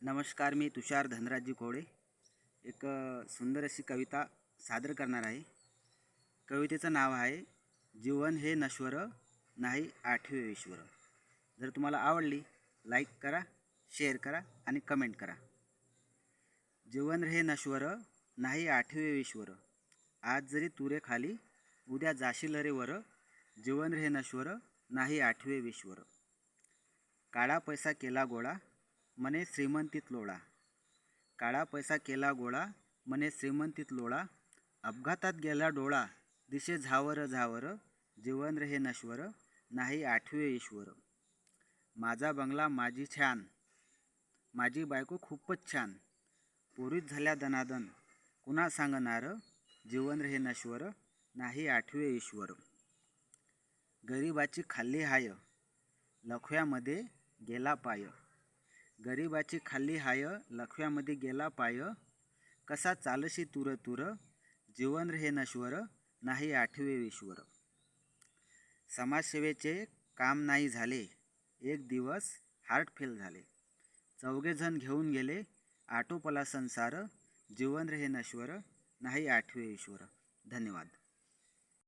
नमस्कार, मी तुषार धनराजी कोळे एक सुंदर अशी कविता सादर करणार आहे। कवितेचं नाव आहे जीवन हे नश्वर नाही आठवे ईश्वर। जर तुम्हाला आवडली लाईक करा, शेअर करा आणि कमेंट करा। जीवन हे नश्वर नाही आठवे ईश्वर, आज जरी तुरे खाली उद्या जाशील रे वर। जीवन हे नश्वर नाही आठवे ईश्वर। काळा पैसा केला गोळा मने श्रीमंतीत लोळा, काळा पैसा केला गोळा मने श्रीमंतीत लोळा। अपघातात गेला डोळा दिशे झावर झावर। जीवन रे हे नश्वर नाही आठवे ईश्वर। माझा बंगला माझी छान, माझी बायको खूपच छान, पोरीत झाल्या दनादन कुणा सांगणार। जीवन रे हे नश्वर नाही आठवे ईश्वर। गरिबाची खाल्ली हाय लखव्यामध्ये गेला पाय, गरिबाची खाल्ली हाय लखव्यामध्ये गेला पाय। कसा चालशी तुर तुर, जीवन रे हे नश्वर नाही आठवे ईश्वर। समाजसेवेचे काम नाही झाले, एक दिवस हार्ट फेल झाले, चौघे जण घेऊन गेले आटोपला संसार। जीवन रे हे नश्वर नाही आठवे ईश्वर। धन्यवाद।